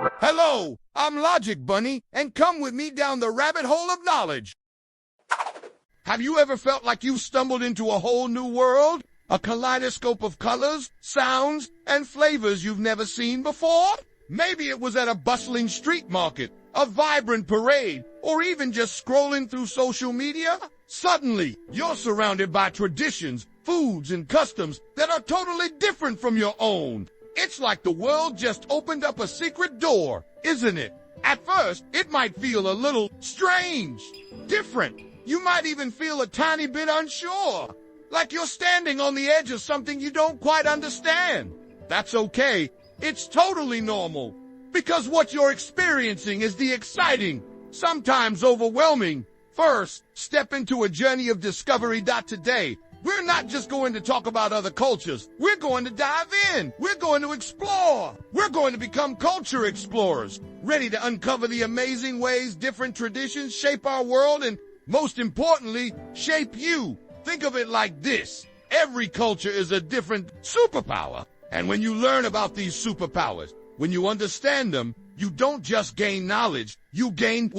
Hello, I'm Logic Bunny, and come with me down the rabbit hole of knowledge. Have you ever felt like you stumbled into a whole new world? A kaleidoscope of colors, sounds, and flavors you've never seen before? Maybe it was at a bustling street market, a vibrant parade, or even just scrolling through social media. Suddenly, you're surrounded by traditions, foods, and customs that are totally different from your own. It's like the world just opened up a secret door, isn't it? At first, it might feel a little strange, different. You might even feel a tiny bit unsure, like you're standing on the edge of something you don't quite understand. That's okay. It's totally normal, because what you're experiencing is the exciting, sometimes overwhelming, first step into a journey of discovery. Today, we're not just going to talk about other cultures. We're going to dive in. We're going to explore. We're going to become culture explorers, ready to uncover the amazing ways different traditions shape our world and, most importantly, shape you. Think of it like this. Every culture is a different superpower. And when you learn about these superpowers, when you understand them, you don't just gain knowledge, you gain,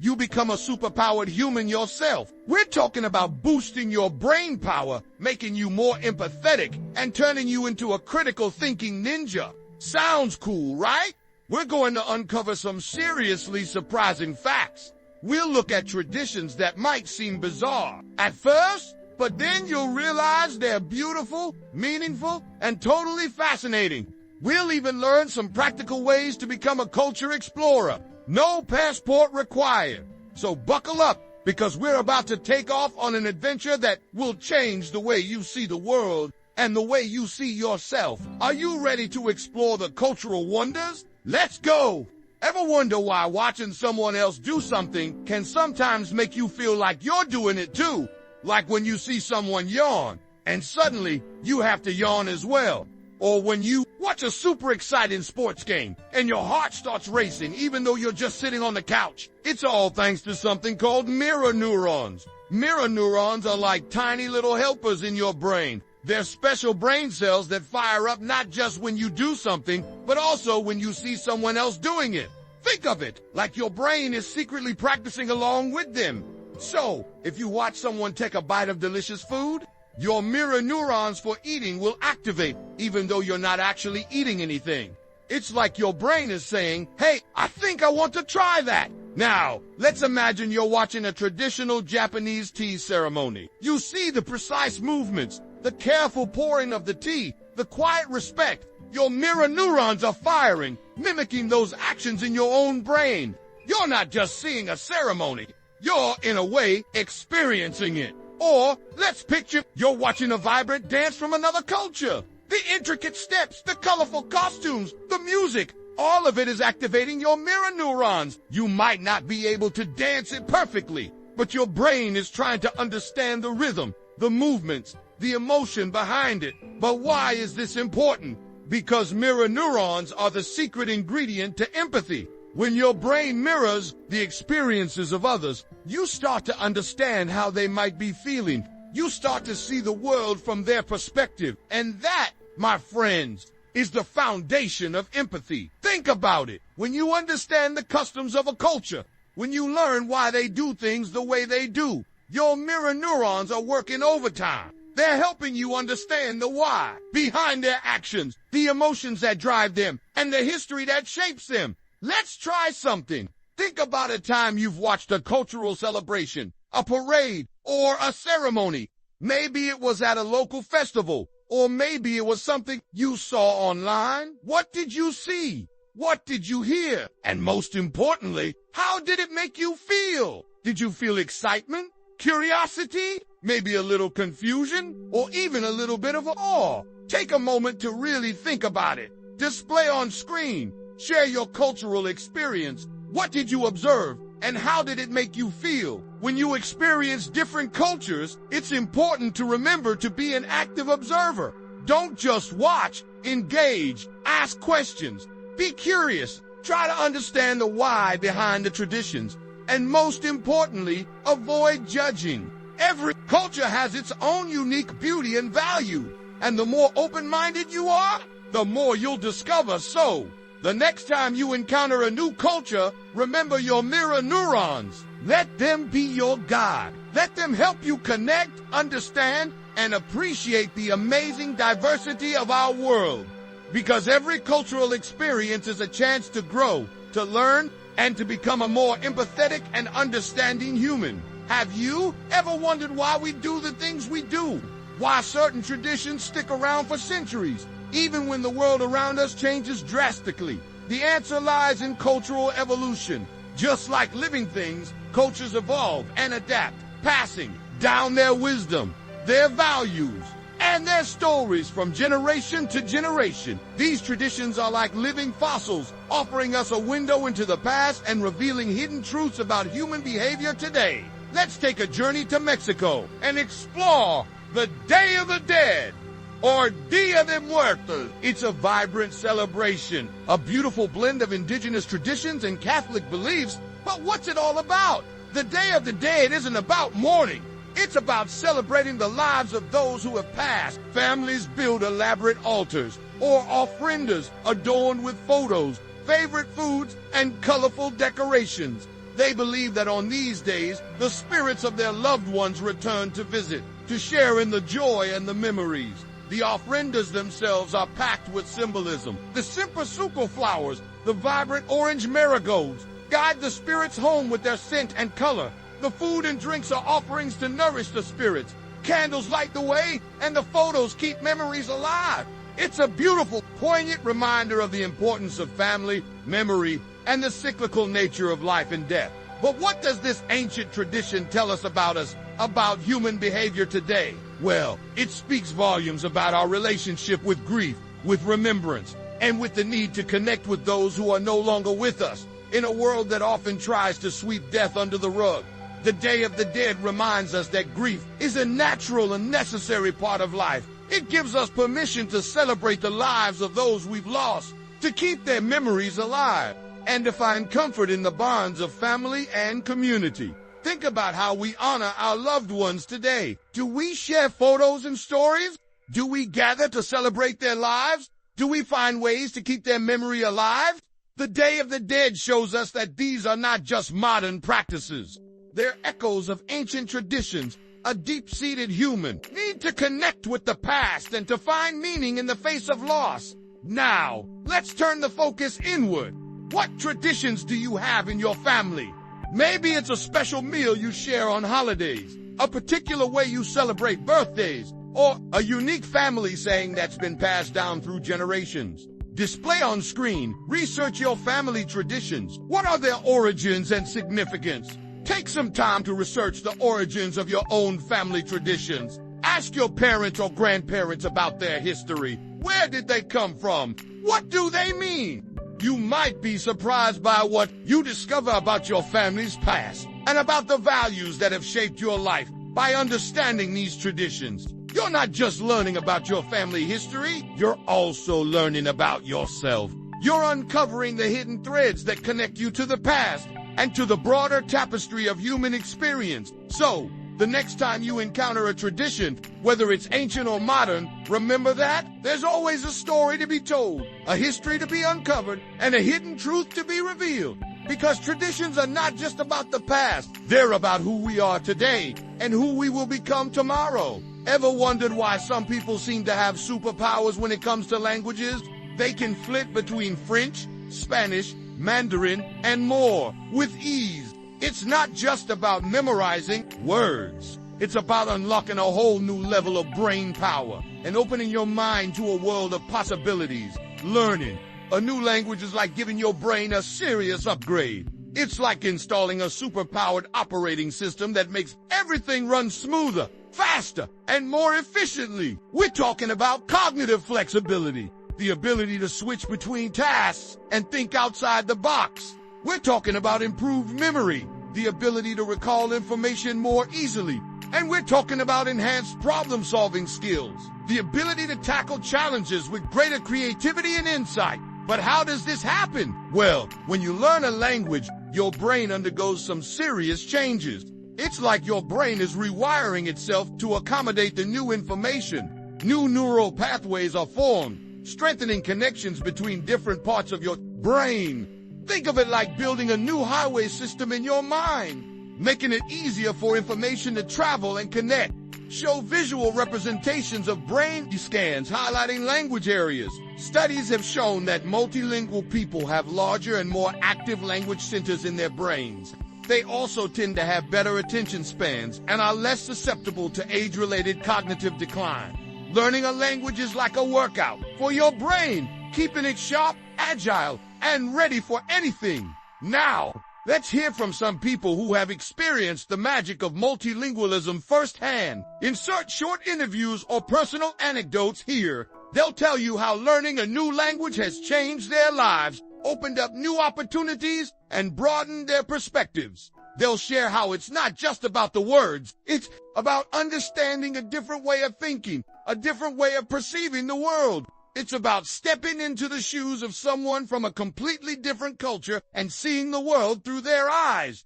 you become a superpowered human yourself. We're talking about boosting your brain power, making you more empathetic, and turning you into a critical thinking ninja. Sounds cool, right? We're going to uncover some seriously surprising facts. We'll look at traditions that might seem bizarre at first, but then you'll realize they're beautiful, meaningful, and totally fascinating. We'll even learn some practical ways to become a culture explorer. No passport required. So buckle up, because we're about to take off on an adventure that will change the way you see the world and the way you see yourself. Are you ready to explore the cultural wonders? Let's go! Ever wonder why watching someone else do something can sometimes make you feel like you're doing it too? Like when you see someone yawn, and suddenly you have to yawn as well. Or when you watch a super exciting sports game and your heart starts racing even though you're just sitting on the couch. It's all thanks to something called mirror neurons. Mirror neurons are like tiny little helpers in your brain. They're special brain cells that fire up not just when you do something, but also when you see someone else doing it. Think of it like your brain is secretly practicing along with them. So, if you watch someone take a bite of delicious food, your mirror neurons for eating will activate, even though you're not actually eating anything. It's like your brain is saying, hey, I think I want to try that. Now, let's imagine you're watching a traditional Japanese tea ceremony. You see the precise movements, the careful pouring of the tea, the quiet respect. Your mirror neurons are firing, mimicking those actions in your own brain. You're not just seeing a ceremony. You're, in a way, experiencing it. Or, let's picture you're watching a vibrant dance from another culture. The intricate steps, the colorful costumes, the music, all of it is activating your mirror neurons. You might not be able to dance it perfectly, but your brain is trying to understand the rhythm, the movements, the emotion behind it. But why is this important? Because mirror neurons are the secret ingredient to empathy. When your brain mirrors the experiences of others, you start to understand how they might be feeling. You start to see the world from their perspective. And that, my friends, is the foundation of empathy. Think about it. When you understand the customs of a culture, when you learn why they do things the way they do, your mirror neurons are working overtime. They're helping you understand the why behind their actions, the emotions that drive them, and the history that shapes them. Let's try something. Think about a time you've watched a cultural celebration, a parade, or a ceremony. Maybe it was at a local festival, or maybe it was something you saw online. What did you see? What did you hear? And most importantly, how did it make you feel? Did you feel excitement, curiosity, maybe a little confusion, or even a little bit of awe? Take a moment to really think about it. Display on screen. Share your cultural experience. What did you observe, and how did it make you feel? When you experience different cultures, it's important to remember to be an active observer. Don't just watch, engage, ask questions. Be curious. Try to understand the why behind the traditions. And most importantly, avoid judging. Every culture has its own unique beauty and value. And the more open-minded you are, the more you'll discover. So, The next time you encounter a new culture, remember your mirror neurons. Let them be your guide. Let them help you connect, understand, and appreciate the amazing diversity of our world. Because every cultural experience is a chance to grow, to learn, and to become a more empathetic and understanding human. Have you ever wondered why we do the things we do? Why certain traditions stick around for centuries, even when the world around us changes drastically? The answer lies in cultural evolution. Just like living things, cultures evolve and adapt, passing down their wisdom, their values, and their stories from generation to generation. These traditions are like living fossils, offering us a window into the past and revealing hidden truths about human behavior today. Let's take a journey to Mexico and explore the Day of the Dead, or Dia de Muertos. It's a vibrant celebration, a beautiful blend of indigenous traditions and Catholic beliefs. But what's it all about? The Day of the Dead isn't about mourning. It's about celebrating the lives of those who have passed. Families build elaborate altars or ofrendas adorned with photos, favorite foods, and colorful decorations. They believe that on these days, the spirits of their loved ones return to visit, to share in the joy and the memories. The ofrendas themselves are packed with symbolism. The cempasúchil flowers, the vibrant orange marigolds, guide the spirits home with their scent and color. The food and drinks are offerings to nourish the spirits. Candles light the way, and the photos keep memories alive. It's a beautiful, poignant reminder of the importance of family, memory, and the cyclical nature of life and death. But what does this ancient tradition tell us, about human behavior today? Well, it speaks volumes about our relationship with grief, with remembrance, and with the need to connect with those who are no longer with us. In a world that often tries to sweep death under the rug, the Day of the Dead reminds us that grief is a natural and necessary part of life. It gives us permission to celebrate the lives of those we've lost, to keep their memories alive, and to find comfort in the bonds of family and community. Think about how we honor our loved ones today. Do we share photos and stories? Do we gather to celebrate their lives? Do we find ways to keep their memory alive? The Day of the Dead shows us that these are not just modern practices. They're echoes of ancient traditions. A deep-seated human need to connect with the past and to find meaning in the face of loss. Now, let's turn the focus inward. What traditions do you have in your family? Maybe it's a special meal you share on holidays, a particular way you celebrate birthdays, or a unique family saying that's been passed down through generations. Display on screen. Research your family traditions. What are their origins and significance? Take some time to research the origins of your own family traditions. Ask your parents or grandparents about their history. Where did they come from? What do they mean? You might be surprised by what you discover about your family's past and about the values that have shaped your life. By understanding these traditions, you're not just learning about your family history, you're also learning about yourself. You're uncovering the hidden threads that connect you to the past and to the broader tapestry of human experience. So, the next time you encounter a tradition, whether it's ancient or modern, remember that there's always a story to be told, a history to be uncovered, and a hidden truth to be revealed. Because traditions are not just about the past, they're about who we are today and who we will become tomorrow. Ever wondered why some people seem to have superpowers when it comes to languages? They can flit between French, Spanish, Mandarin, and more with ease. It's not just about memorizing words. It's about unlocking a whole new level of brain power and opening your mind to a world of possibilities. Learning a new language is like giving your brain a serious upgrade. It's like installing a superpowered operating system that makes everything run smoother, faster, and more efficiently. We're talking about cognitive flexibility, the ability to switch between tasks and think outside the box. We're talking about improved memory, the ability to recall information more easily. And we're talking about enhanced problem-solving skills, the ability to tackle challenges with greater creativity and insight. But how does this happen? Well, when you learn a language, your brain undergoes some serious changes. It's like your brain is rewiring itself to accommodate the new information. New neural pathways are formed, strengthening connections between different parts of your Brain. Think of it like building a new highway system in your mind, making it easier for information to travel and connect. Show visual representations of brain scans highlighting language areas. Studies have shown that multilingual people have larger and more active language centers in their brains. They also tend to have better attention spans and are less susceptible to age-related cognitive decline. Learning a language is like a workout for your brain, keeping it sharp, agile, and ready for anything. Now, let's hear from some people who have experienced the magic of multilingualism firsthand. Insert short interviews or personal anecdotes here. They'll tell you how learning a new language has changed their lives, opened up new opportunities, and broadened their perspectives. They'll share how it's not just about the words, it's about understanding a different way of thinking, a different way of perceiving the world. It's about stepping into the shoes of someone from a completely different culture and seeing the world through their eyes.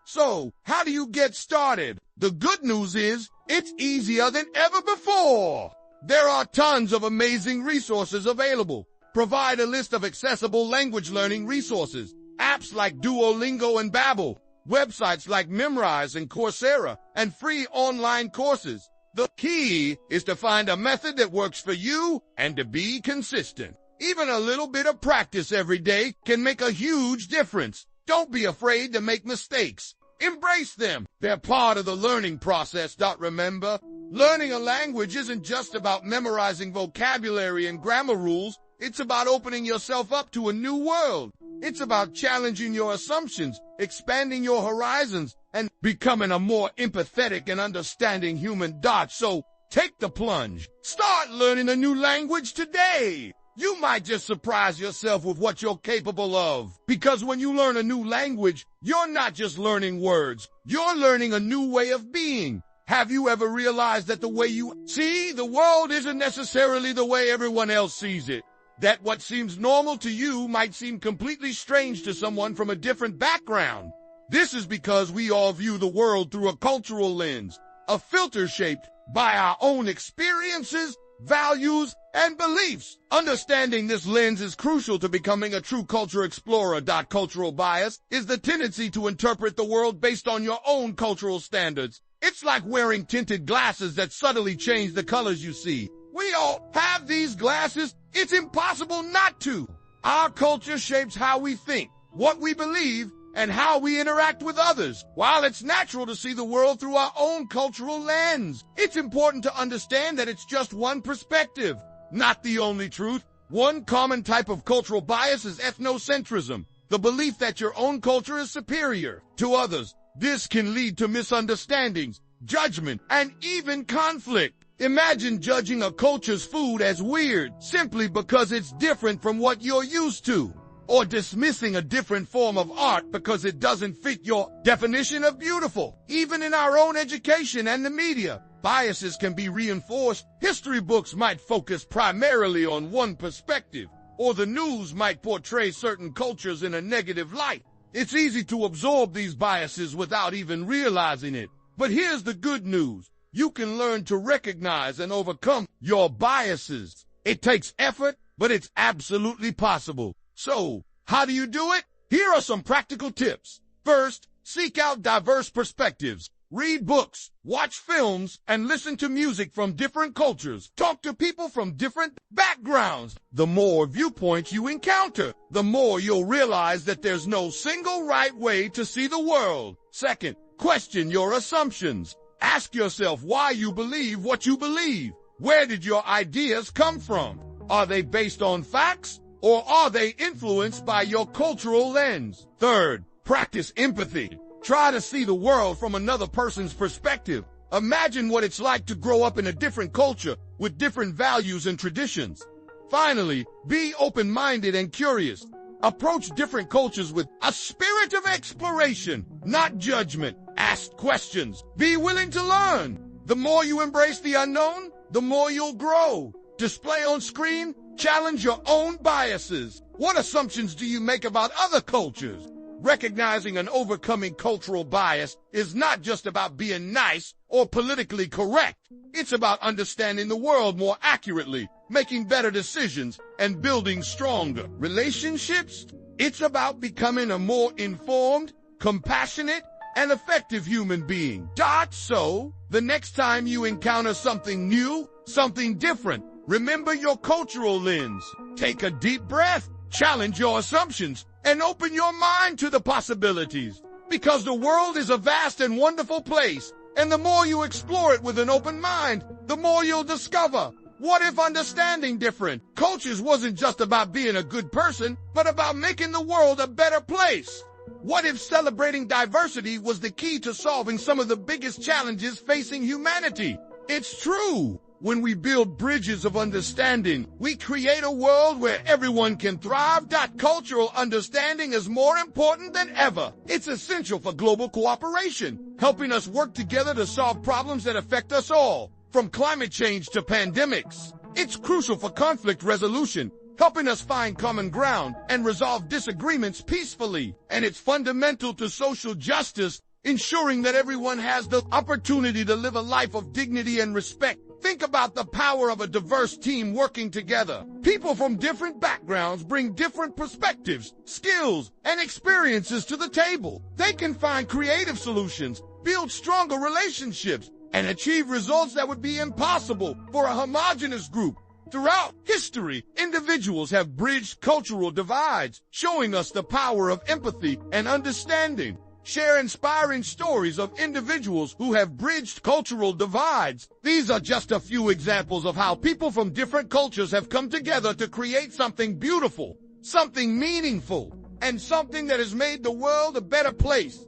So, how do you get started? The good news is, it's easier than ever before. There are tons of amazing resources available. Provide a list of accessible language learning resources, apps like Duolingo and Babbel, websites like Memrise and Coursera, and free online courses. The key is to find a method that works for you and to be consistent. Even a little bit of practice every day can make a huge difference. Don't be afraid to make mistakes. Embrace them. They're part of the learning process. Remember, learning a language isn't just about memorizing vocabulary and grammar rules. It's about opening yourself up to a new world. It's about challenging your assumptions, expanding your horizons, and becoming a more empathetic and understanding human. So, take the plunge. Start learning a new language today. You might just surprise yourself with what you're capable of. Because when you learn a new language, you're not just learning words. You're learning a new way of being. Have you ever realized that the way you see the world isn't necessarily the way everyone else sees it? That what seems normal to you might seem completely strange to someone from a different background. This is because we all view the world through a cultural lens, a filter shaped by our own experiences, values, and beliefs. Understanding this lens is crucial to becoming a true culture explorer. Cultural bias is the tendency to interpret the world based on your own cultural standards. It's like wearing tinted glasses that subtly change the colors you see. We all have these glasses. It's impossible not to. Our culture shapes how we think, what we believe, and how we interact with others. While it's natural to see the world through our own cultural lens, it's important to understand that it's just one perspective, not the only truth. One common type of cultural bias is ethnocentrism, the belief that your own culture is superior to others. This can lead to misunderstandings, judgment, and even conflict. Imagine judging a culture's food as weird simply because it's different from what you're used to, or dismissing a different form of art because it doesn't fit your definition of beautiful. Even in our own education and the media, biases can be reinforced. History books might focus primarily on one perspective, or the news might portray certain cultures in a negative light. It's easy to absorb these biases without even realizing it. But here's the good news. You can learn to recognize and overcome your biases. It takes effort, but it's absolutely possible. So, how do you do it? Here are some practical tips. First, seek out diverse perspectives. Read books, watch films, and listen to music from different cultures. Talk to people from different backgrounds. The more viewpoints you encounter, the more you'll realize that there's no single right way to see the world. Second, question your assumptions. Ask yourself why you believe what you believe. Where did your ideas come from? Are they based on facts, or are they influenced by your cultural lens? Third, practice empathy. Try to see the world from another person's perspective. Imagine what it's like to grow up in a different culture with different values and traditions. Finally, be open-minded and curious. Approach different cultures with a spirit of exploration, not judgment. Ask questions. Be willing to learn. The more you embrace the unknown, the more you'll grow. Display on screen, challenge your own biases. What assumptions do you make about other cultures? Recognizing and overcoming cultural bias is not just about being nice or politically correct. It's about understanding the world more accurately making better decisions, and building stronger relationships. It's about becoming a more informed, compassionate, and effective human being. So, the next time you encounter something new, something different, remember your cultural lens. Take a deep breath, challenge your assumptions, and open your mind to the possibilities. Because the world is a vast and wonderful place, and the more you explore it with an open mind, the more you'll discover. What if understanding different cultures wasn't just about being a good person, but about making the world a better place? What if celebrating diversity was the key to solving some of the biggest challenges facing humanity? It's true. When we build bridges of understanding, we create a world where everyone can thrive. Cultural understanding is more important than ever. It's essential for global cooperation, helping us work together to solve problems that affect us all, from climate change to pandemics. It's crucial for conflict resolution, helping us find common ground and resolve disagreements peacefully. And it's fundamental to social justice, ensuring that everyone has the opportunity to live a life of dignity and respect. Think about the power of a diverse team working together. People from different backgrounds bring different perspectives, skills, and experiences to the table. They can find creative solutions, build stronger relationships, and achieve results that would be impossible for a homogeneous group. Throughout history, individuals have bridged cultural divides, showing us the power of empathy and understanding. Share inspiring stories of individuals who have bridged cultural divides. These are just a few examples of how people from different cultures have come together to create something beautiful, something meaningful, and something that has made the world a better place.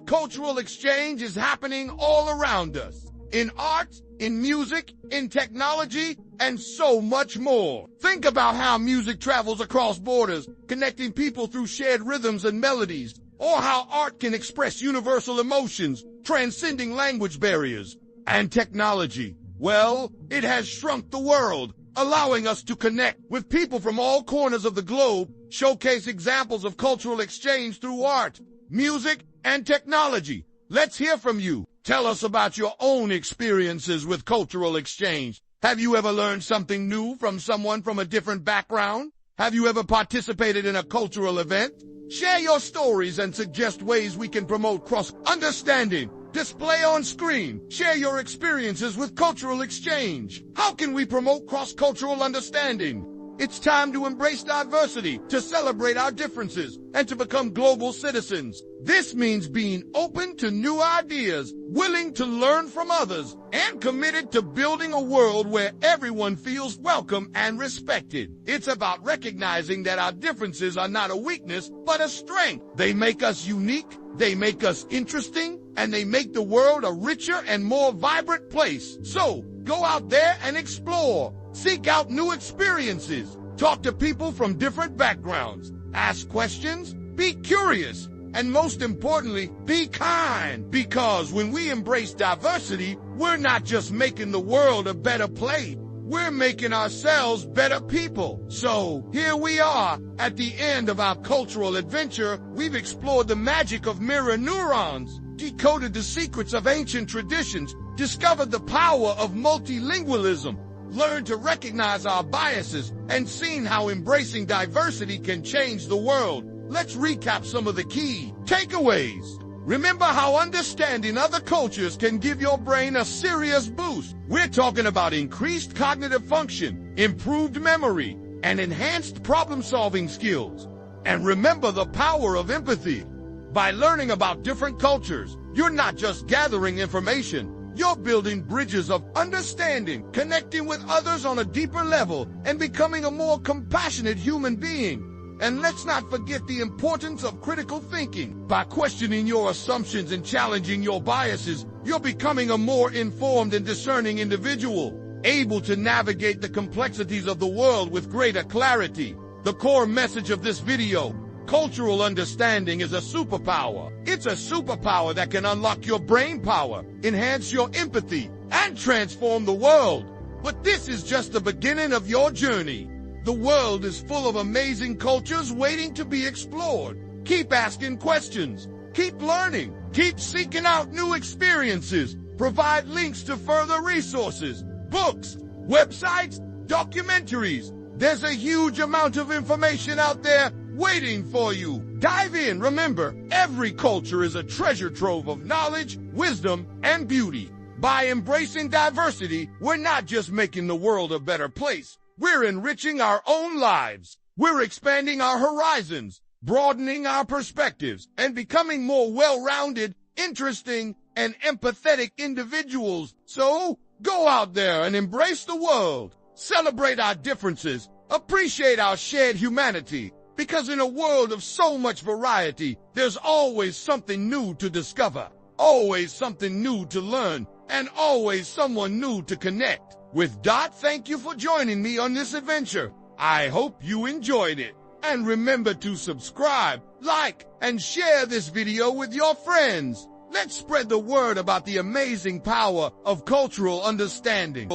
Cultural exchange is happening all around us, in art, in music, in technology, and so much more. Think about how music travels across borders, connecting people through shared rhythms and melodies, or how art can express universal emotions, transcending language barriers. And technology, well, it has shrunk the world, allowing us to connect with people from all corners of the globe, showcase examples of cultural exchange through art, music, and technology. Let's hear from you. Tell us about your own experiences with cultural exchange. Have you ever learned something new from someone from a different background? Have you ever participated in a cultural event? Share your stories and suggest ways we can promote cross-understanding. Display on screen. Share your experiences with cultural exchange. How can we promote cross-cultural understanding? It's time to embrace diversity, to celebrate our differences, and to become global citizens. This means being open to new ideas, willing to learn from others, and committed to building a world where everyone feels welcome and respected. It's about recognizing that our differences are not a weakness, but a strength. They make us unique, they make us interesting, and they make the world a richer and more vibrant place. So, go out there and explore. Seek out new experiences. Talk to people from different backgrounds. Ask questions. Be curious. And most importantly, be kind. Because when we embrace diversity, we're not just making the world a better place. We're making ourselves better people. So here we are at the end of our cultural adventure. We've explored the magic of mirror neurons, decoded the secrets of ancient traditions, discovered the power of multilingualism, learned to recognize our biases, and seen how embracing diversity can change the world. Let's recap some of the key takeaways. Remember how understanding other cultures can give your brain a serious boost. We're talking about increased cognitive function, improved memory, and enhanced problem-solving skills. And remember the power of empathy. By learning about different cultures, you're not just gathering information, you're building bridges of understanding, connecting with others on a deeper level, and becoming a more compassionate human being. And let's not forget the importance of critical thinking. By questioning your assumptions and challenging your biases, you're becoming a more informed and discerning individual, able to navigate the complexities of the world with greater clarity. The core message of this video: cultural understanding is a superpower. It's a superpower that can unlock your brain power, enhance your empathy, and transform the world. But this is just the beginning of your journey. The world is full of amazing cultures waiting to be explored. Keep asking questions. Keep learning. Keep seeking out new experiences. Provide links to further resources, books, websites, documentaries. There's a huge amount of information out there waiting for you. Dive in. Remember, every culture is a treasure trove of knowledge, wisdom, and beauty. By embracing diversity, we're not just making the world a better place. We're enriching our own lives. We're expanding our horizons, broadening our perspectives, and becoming more well-rounded, interesting, and empathetic individuals. So, go out there and embrace the world. Celebrate our differences. Appreciate our shared humanity. Because in a world of so much variety, there's always something new to discover, always something new to learn, and always someone new to connect. With Dot, thank you for joining me on this adventure. I hope you enjoyed it. And remember to subscribe, like, and share this video with your friends. Let's spread the word about the amazing power of cultural understanding.